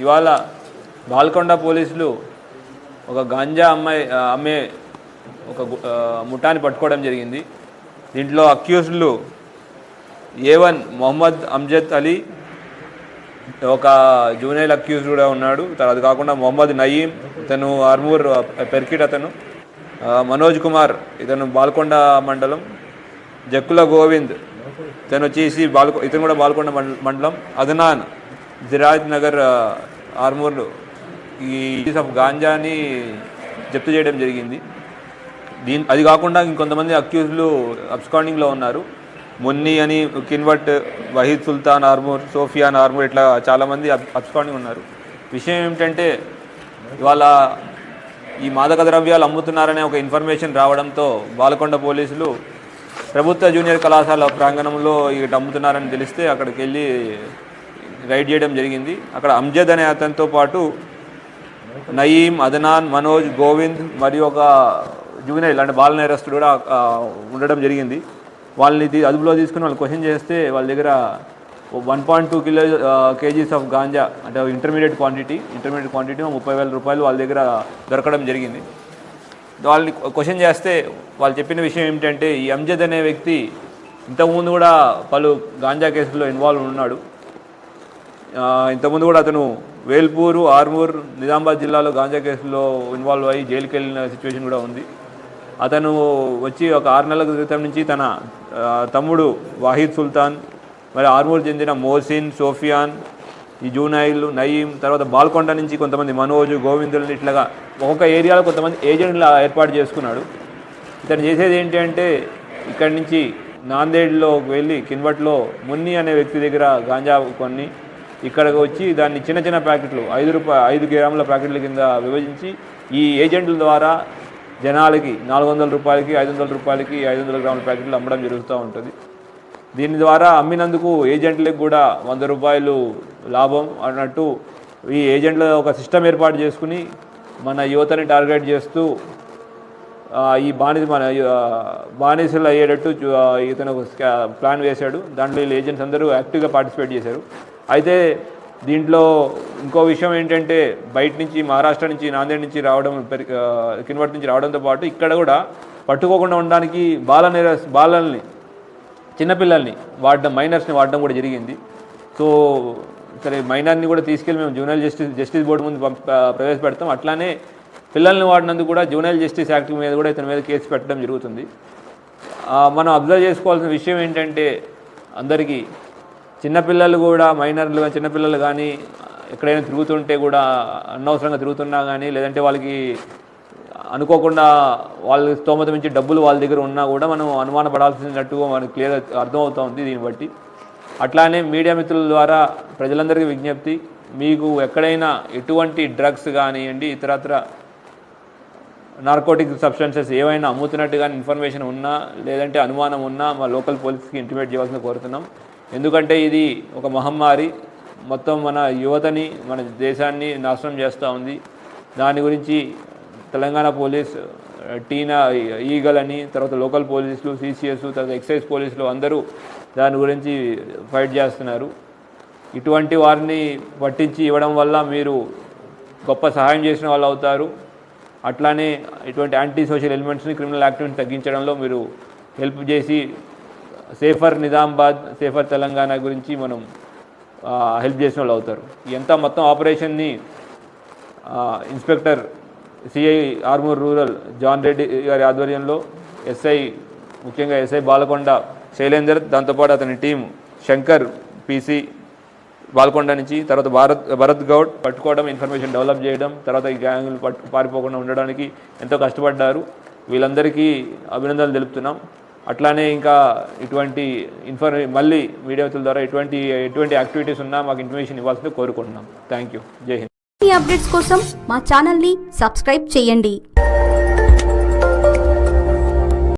ఇవాళ బాల్కొండ పోలీసులు ఒక గాంజా అమ్మే ఒక ముఠాని పట్టుకోవడం జరిగింది. దీంట్లో అక్యూజ్డ్లు A1 మొహమ్మద్ అమ్జద్ అలీ, ఒక జూనియర్ అక్యూజ్ కూడా ఉన్నాడు. అది కాకుండా మొహమ్మద్ నయీం, ఇతను ఆర్మూర్ పెర్కిట్, అతను మనోజ్ కుమార్, ఇతను బాల్కొండ మండలం, జక్కుల గోవింద్, ఇతను వచ్చేసి ఇతను కూడా బాల్కొండ మండలం, అదనాన్ జిరాజ్ నగర్ ఆర్మూర్లో ఈ గాంజాని జప్తు చేయడం జరిగింది. అది కాకుండా ఇంకొంతమంది అక్యూజ్లు అబ్స్కాండింగ్లో ఉన్నారు. మున్ని అని కిన్వట్, వహీద్ సుల్తాన్ ఆర్మూర్, సోఫియాన్ ఆర్మూర్, ఇట్లా చాలామంది అబ్స్కాండింగ్ ఉన్నారు. విషయం ఏమిటంటే ఇవాళ ఈ మాదక ద్రవ్యాలు అమ్ముతున్నారనే ఒక ఇన్ఫర్మేషన్ రావడంతో బాల్కొండ పోలీసులు ప్రభుత్వ జూనియర్ కళాశాల ప్రాంగణంలో ఇటు అమ్ముతున్నారని తెలిస్తే అక్కడికి వెళ్ళి రైడ్ చేయడం జరిగింది. అక్కడ అమ్జద్ అనే అతనితో పాటు నయీం, అదనాన్, మనోజ్, గోవింద్ మరియు ఒక జూనియర్ అంటే బాల నేరస్తుడు కూడా ఉండడం జరిగింది. వాళ్ళని అదుపులో తీసుకుని వాళ్ళు క్వశ్చన్ చేస్తే వాళ్ళ దగ్గర 1.2 kgs ఆఫ్ గాంజా అంటే ఇంటర్మీడియట్ క్వాంటిటీ 30,000 రూపాయలు వాళ్ళ దగ్గర దొరకడం జరిగింది. వాళ్ళని క్వశ్చన్ చేస్తే వాళ్ళు చెప్పిన విషయం ఏమిటంటే ఈ అమ్జద్ అనే వ్యక్తి ఇంతకుముందు కూడా పలు గాంజా కేసుల్లో ఇన్వాల్వ్ ఉన్నాడు. ఇంతకుముందు కూడా అతను వేల్పూరు, ఆర్మూర్, నిజామాబాద్ జిల్లాలో గాంజా కేసులో ఇన్వాల్వ్ అయ్యి జైలుకి వెళ్ళిన సిచ్యువేషన్ కూడా ఉంది. అతను వచ్చి ఒక 6 నెలల క్రితం నుంచి తన తమ్ముడు వాహిద్ సుల్తాన్, మరి ఆర్మూర్ చెందిన మోసిన్, సోఫియాన్, ఈ జూనైల్, నయీం, తర్వాత బాల్కొండ నుంచి కొంతమంది మనోజ్, గోవిందులు, ఇట్లాగా ఒక్కొక్క ఏరియాలో కొంతమంది ఏజెంట్లు ఏర్పాటు చేసుకున్నాడు. ఇతను చేసేది ఏంటి అంటే ఇక్కడి నుంచి నాందేడ్లో వెళ్ళి కిన్వట్లో మున్ని అనే వ్యక్తి దగ్గర గాంజా కొన్ని ఇక్కడికి వచ్చి దాన్ని చిన్న చిన్న ప్యాకెట్లు 5 గ్రాముల ప్యాకెట్ల కింద విభజించి ఈ ఏజెంట్ల ద్వారా జనాలకి 400 రూపాయలకి, 500 రూపాయలకి 500 గ్రాముల ప్యాకెట్లు అమ్మడం జరుగుతూ ఉంటుంది. దీని ద్వారా అమ్మినందుకు ఏజెంట్లకు కూడా 100 రూపాయలు లాభం అన్నట్టు ఈ ఏజెంట్ల ఒక సిస్టమ్ ఏర్పాటు చేసుకుని మన యువతని టార్గెట్ చేస్తూ ఈ బానిసలు అయ్యేటట్టు ఇతను ప్లాన్ వేశాడు. దాంట్లో వీళ్ళు ఏజెంట్స్ అందరూ యాక్టివ్గా పార్టిసిపేట్ చేశారు. అయితే దీంట్లో ఇంకో విషయం ఏంటంటే బయట నుంచి మహారాష్ట్ర నుంచి నాందేడ్ నుంచి రావడం, కిన్వట్ నుంచి రావడంతో పాటు ఇక్కడ కూడా పట్టుకోకుండా ఉండడానికి బాలల్ని చిన్నపిల్లల్ని మైనర్స్ని వాడడం కూడా జరిగింది. సో సరే మైనర్ని కూడా తీసుకెళ్ళి మేము జూనైల్ జస్టిస్ బోర్డు ముందు ప్రవేశపెడతాం. అట్లానే పిల్లల్ని వాడినందుకు కూడా జూనైల్ జస్టిస్ యాక్ట్ మీద కూడా ఇతని మీద కేసు పెట్టడం జరుగుతుంది. మనం అబ్జర్వ్ చేసుకోవాల్సిన విషయం ఏంటంటే అందరికీ చిన్నపిల్లలు కూడా చిన్నపిల్లలు కానీ ఎక్కడైనా తిరుగుతుంటే కూడా అనవసరంగా తిరుగుతున్నా కానీ లేదంటే వాళ్ళకి అనుకోకుండా వాళ్ళ స్తోమత మించి డబ్బులు వాళ్ళ దగ్గర ఉన్నా కూడా మనం అనుమానపడాల్సినట్టుగా మనకు క్లియర్ అర్థమవుతూ ఉంది దీన్ని బట్టి. అట్లానే మీడియా మిత్రుల ద్వారా ప్రజలందరికీ విజ్ఞప్తి, మీకు ఎక్కడైనా ఎటువంటి డ్రగ్స్ కానివ్వండి, ఇతరత్ర నార్కోటిక్ సబ్స్టెన్సెస్ ఏవైనా అమ్ముతున్నట్టు కానీ ఇన్ఫర్మేషన్ ఉన్నా లేదంటే అనుమానం ఉన్నా మా లోకల్ పోలీస్కి ఇంటిమేట్ చేయాల్సింది కోరుతున్నాం. ఎందుకంటే ఇది ఒక మహమ్మారి, మొత్తం మన యువతని, మన దేశాన్ని నాశనం చేస్తూ ఉంది. దాని గురించి తెలంగాణ పోలీస్, టీనా ఈగల్ అని, తర్వాత లోకల్ పోలీసులు, CCS, తర్వాత ఎక్సైజ్ పోలీసులు అందరూ దాని గురించి ఫైట్ చేస్తున్నారు. ఇటువంటి వారిని పట్టించి ఇవ్వడం వల్ల మీరు గొప్ప సహాయం చేసిన వాళ్ళు అవుతారు. అట్లానే ఇటువంటి యాంటీ సోషల్ ఎలిమెంట్స్ని, క్రిమినల్ యాక్టివిటీని తగ్గించడంలో మీరు హెల్ప్ చేసి సేఫర్ నిజామాబాద్, సేఫర్ తెలంగాణ గురించి మనం హెల్ప్ చేసిన వాళ్ళు అవుతారు. ఎంత మొత్తం ఆపరేషన్ని inspector CI Armoor rural John Reddy గారి ఆధ్వర్యంలో ముఖ్యంగా ఎస్ఐ బాలకొండ శైలేందర్, దాంతోపాటు అతని టీం శంకర్ PC బాల్కొండ నుంచి, తర్వాత భరత్ గౌడ్ పట్టుకోవడం, ఇన్ఫర్మేషన్ డెవలప్ చేయడం, తర్వాత ఈ గ్యాంగులు పారిపోకుండా ఉండడానికి ఎంతో కష్టపడ్డారు. వీళ్ళందరికీ అభినందనలు తెలుపుతున్నాం. అట్లానే ఇంకా ఇటువంటి మళ్ళీ మీడియా ద్వారా ఎటువంటి యాక్టివిటీస్ ఉన్నా మాకు ఇన్ఫర్మేషన్ ఇవ్వాల్సింది కోరుకుంటున్నాం. Thank you. జై హింద్. ఈ అప్డేట్స్ కోసం మా ఛానల్ని సబ్స్క్రైబ్ చేయండి.